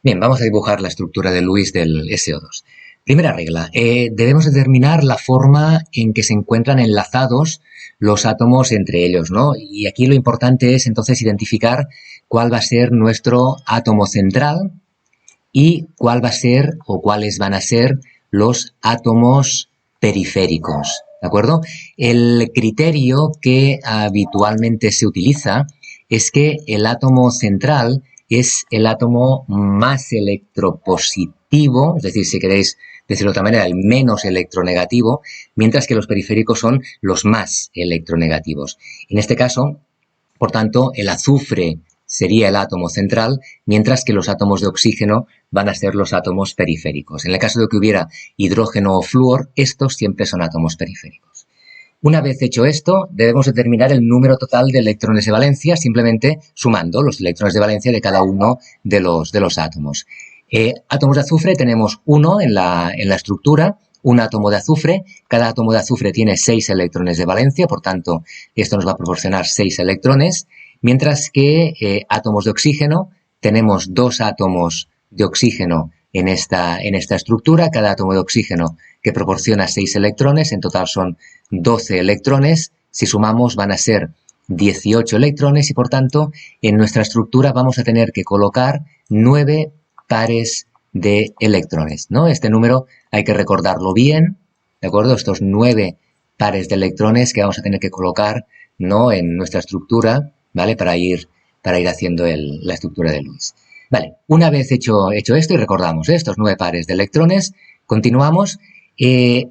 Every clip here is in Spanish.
Bien, vamos a dibujar la estructura de Lewis del SO2. Primera regla, debemos determinar la forma en que se encuentran enlazados los átomos entre ellos, ¿no? Y aquí lo importante es entonces identificar cuál va a ser nuestro átomo central y cuál va a ser o cuáles van a ser los átomos periféricos, ¿de acuerdo? El criterio que habitualmente se utiliza es que el átomo central es el átomo más electropositivo, es decir, si queréis decirlo de otra manera, el menos electronegativo, mientras que los periféricos son los más electronegativos. En este caso, por tanto, el azufre sería el átomo central, mientras que los átomos de oxígeno van a ser los átomos periféricos. En el caso de que hubiera hidrógeno o flúor, estos siempre son átomos periféricos. Una vez hecho esto, debemos determinar el número total de electrones de valencia simplemente sumando los electrones de valencia de cada uno de los átomos. Átomos de azufre tenemos uno en la estructura, un átomo de azufre. Cada átomo de azufre tiene 6 electrones de valencia, por tanto, esto nos va a proporcionar 6 electrones, mientras que átomos de oxígeno, tenemos 2 átomos de oxígeno en esta estructura. Cada átomo de oxígeno que proporciona 6 electrones, en total son 12 electrones. Si sumamos van a ser 18 electrones y por tanto en nuestra estructura vamos a tener que colocar 9 pares de electrones, ¿no? Este número hay que recordarlo bien, ¿de acuerdo? Estos 9 pares de electrones que vamos a tener que colocar, ¿no?, en nuestra estructura, ¿vale? Para ir haciendo la estructura de Lewis. Vale, una vez hecho esto y recordamos estos 9 pares de electrones, continuamos,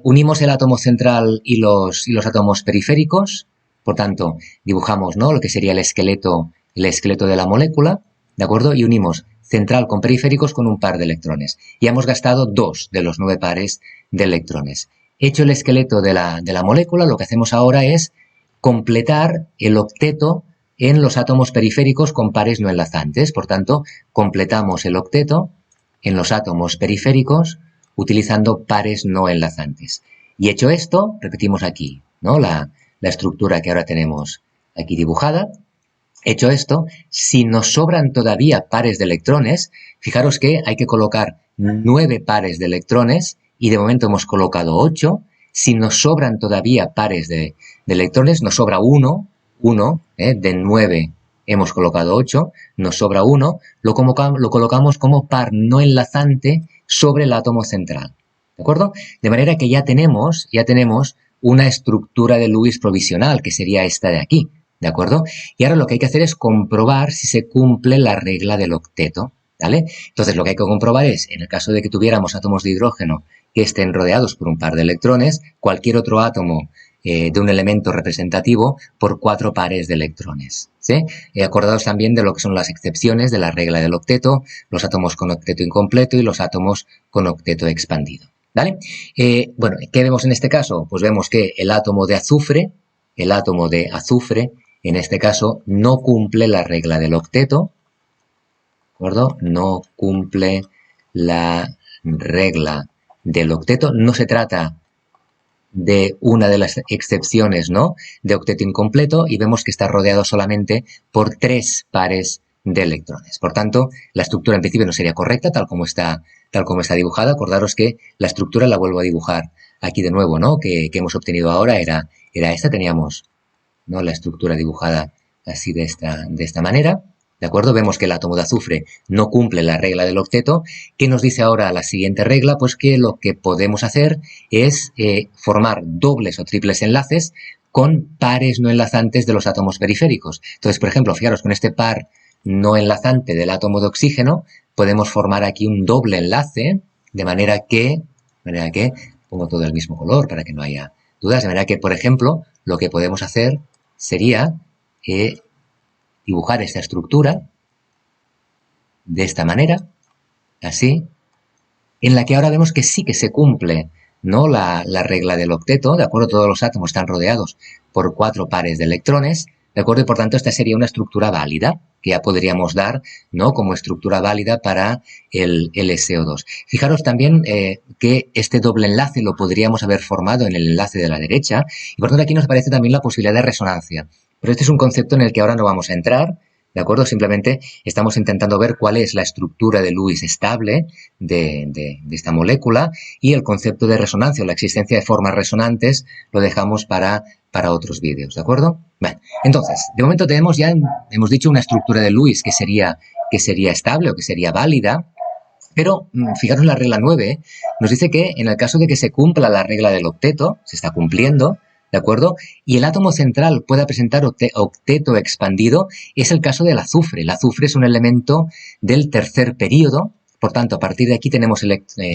unimos el átomo central y los átomos periféricos, por tanto, dibujamos, ¿no?, lo que sería el esqueleto de la molécula, ¿de acuerdo? Y unimos central con periféricos con un par de electrones. Ya hemos gastado 2 de los 9 pares de electrones. Hecho el esqueleto de la molécula, lo que hacemos ahora es completar el octeto en los átomos periféricos con pares no enlazantes. Por tanto, completamos el octeto en los átomos periféricos utilizando pares no enlazantes. Y hecho esto, repetimos aquí, ¿no?, la estructura que ahora tenemos aquí dibujada. Hecho esto, si nos sobran todavía pares de electrones, fijaros que hay que colocar 9 pares de electrones y de momento hemos colocado 8. Si nos sobran todavía pares de electrones, nos sobra uno, de 9 hemos colocado 8, nos sobra 1, lo colocamos como par no enlazante sobre el átomo central, ¿de acuerdo? De manera que ya tenemos una estructura de Lewis provisional, que sería esta de aquí, ¿de acuerdo? Y ahora lo que hay que hacer es comprobar si se cumple la regla del octeto, ¿vale? Entonces lo que hay que comprobar es, en el caso de que tuviéramos átomos de hidrógeno que estén rodeados por un par de electrones, cualquier otro átomo de un elemento representativo por 4 pares de electrones, ¿sí? Acordaos también de lo que son las excepciones de la regla del octeto, los átomos con octeto incompleto y los átomos con octeto expandido, ¿vale? Bueno, ¿qué vemos en este caso? Pues vemos que el átomo de azufre, en este caso, no cumple la regla del octeto, ¿de acuerdo? No cumple la regla del octeto. No se trata de una de las excepciones, ¿no?, de octeto incompleto, y vemos que está rodeado solamente por 3 pares de electrones. Por tanto, la estructura en principio no sería correcta tal como está dibujada. Acordaros que la estructura la vuelvo a dibujar aquí de nuevo, ¿no?, que hemos obtenido ahora era esta. Teníamos, ¿no?, la estructura dibujada así de esta manera, ¿de acuerdo? Vemos que el átomo de azufre no cumple la regla del octeto. ¿Qué nos dice ahora la siguiente regla? Pues que lo que podemos hacer es formar dobles o triples enlaces con pares no enlazantes de los átomos periféricos. Entonces, por ejemplo, fijaros, con este par no enlazante del átomo de oxígeno podemos formar aquí un doble enlace, de manera que pongo todo el mismo color para que no haya dudas, de manera que, por ejemplo, lo que podemos hacer sería dibujar esta estructura de esta manera, así, en la que ahora vemos que sí que se cumple, ¿no?, la regla del octeto, ¿de acuerdo? Todos los átomos están rodeados por 4 pares de electrones, ¿de acuerdo? Y por tanto esta sería una estructura válida, que ya podríamos dar, ¿no?, como estructura válida para el SO2. Fijaros también que este doble enlace lo podríamos haber formado en el enlace de la derecha, y por tanto aquí nos aparece también la posibilidad de resonancia. Pero este es un concepto en el que ahora no vamos a entrar, ¿De acuerdo? Simplemente estamos intentando ver cuál es la estructura de Lewis estable de esta molécula, y el concepto de resonancia o la existencia de formas resonantes lo dejamos para otros vídeos, ¿de acuerdo? Bueno, entonces, de momento hemos dicho una estructura de Lewis que sería estable o que sería válida, pero fijaros, la regla 9 nos dice que en el caso de que se cumpla la regla del octeto, se está cumpliendo, ¿de acuerdo? Y el átomo central pueda presentar octeto expandido, es el caso del azufre. El azufre es un elemento del tercer período, por tanto, a partir de aquí tenemos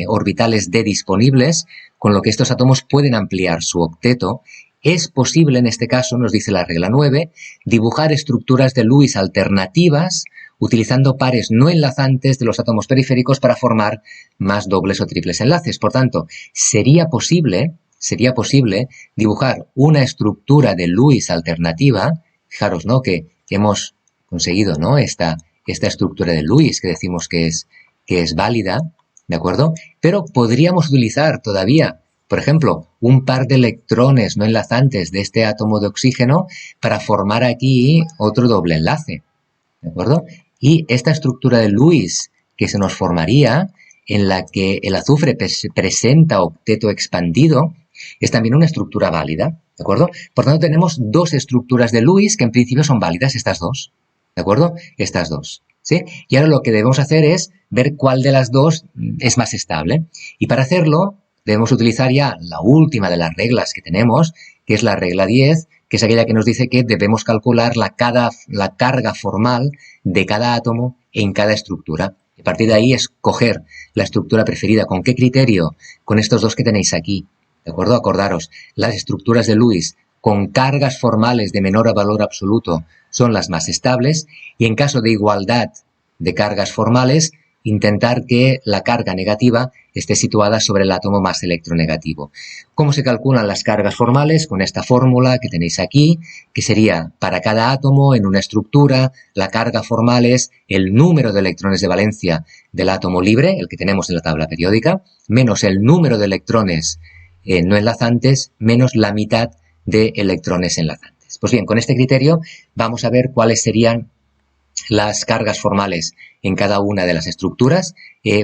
orbitales d disponibles, con lo que estos átomos pueden ampliar su octeto. Es posible, en este caso, nos dice la regla 9, dibujar estructuras de Lewis alternativas utilizando pares no enlazantes de los átomos periféricos para formar más dobles o triples enlaces. Por tanto, sería posible dibujar una estructura de Lewis alternativa. Fijaros, ¿no?, que hemos conseguido, ¿no?, esta estructura de Lewis que decimos que es válida, ¿de acuerdo? Pero podríamos utilizar todavía, por ejemplo, un par de electrones no enlazantes de este átomo de oxígeno para formar aquí otro doble enlace, ¿de acuerdo? Y esta estructura de Lewis que se nos formaría, en la que el azufre presenta octeto expandido, es también una estructura válida, ¿de acuerdo? Por tanto, tenemos dos estructuras de Lewis que en principio son válidas, estas dos, ¿de acuerdo? Estas dos, ¿sí? Y ahora lo que debemos hacer es ver cuál de las dos es más estable. Y para hacerlo, debemos utilizar ya la última de las reglas que tenemos, que es la regla 10, que es aquella que nos dice que debemos calcular la carga formal de cada átomo en cada estructura. A partir de ahí, escoger la estructura preferida. ¿Con qué criterio? Con estos dos que tenéis aquí, ¿de acuerdo? Acordaros, las estructuras de Lewis con cargas formales de menor valor absoluto son las más estables, y en caso de igualdad de cargas formales, intentar que la carga negativa esté situada sobre el átomo más electronegativo. ¿Cómo se calculan las cargas formales? Con esta fórmula que tenéis aquí, que sería para cada átomo en una estructura, la carga formal es el número de electrones de valencia del átomo libre, el que tenemos en la tabla periódica, menos el número de electrones no enlazantes, menos la mitad de electrones enlazantes. Pues bien, con este criterio vamos a ver cuáles serían las cargas formales en cada una de las estructuras.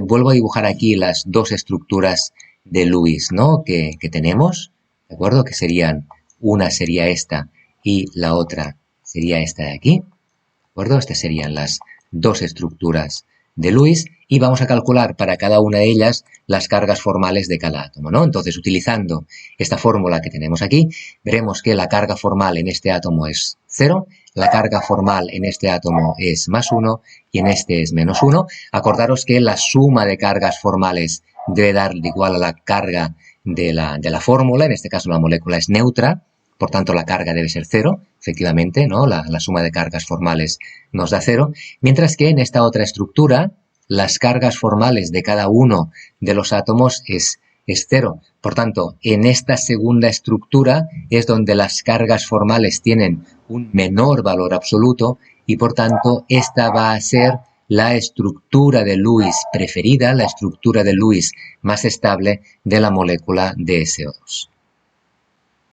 Vuelvo a dibujar aquí las dos estructuras de Lewis, ¿no?, que tenemos, ¿de acuerdo? Que serían, una sería esta y la otra sería esta de aquí, ¿de acuerdo? Estas serían las dos estructuras de Lewis, y vamos a calcular para cada una de ellas las cargas formales de cada átomo, ¿no? Entonces, utilizando esta fórmula que tenemos aquí, veremos que la carga formal en este átomo es 0, la carga formal en este átomo es más 1 y en este es menos 1. Acordaros que la suma de cargas formales debe dar igual a la carga de la fórmula, en este caso la molécula es neutra, por tanto la carga debe ser 0, efectivamente, ¿no? La suma de cargas formales nos da 0, mientras que en esta otra estructura las cargas formales de cada uno de los átomos es 0. Por tanto, en esta segunda estructura es donde las cargas formales tienen un menor valor absoluto, y por tanto esta va a ser la estructura de Lewis preferida, la estructura de Lewis más estable de la molécula de SO2.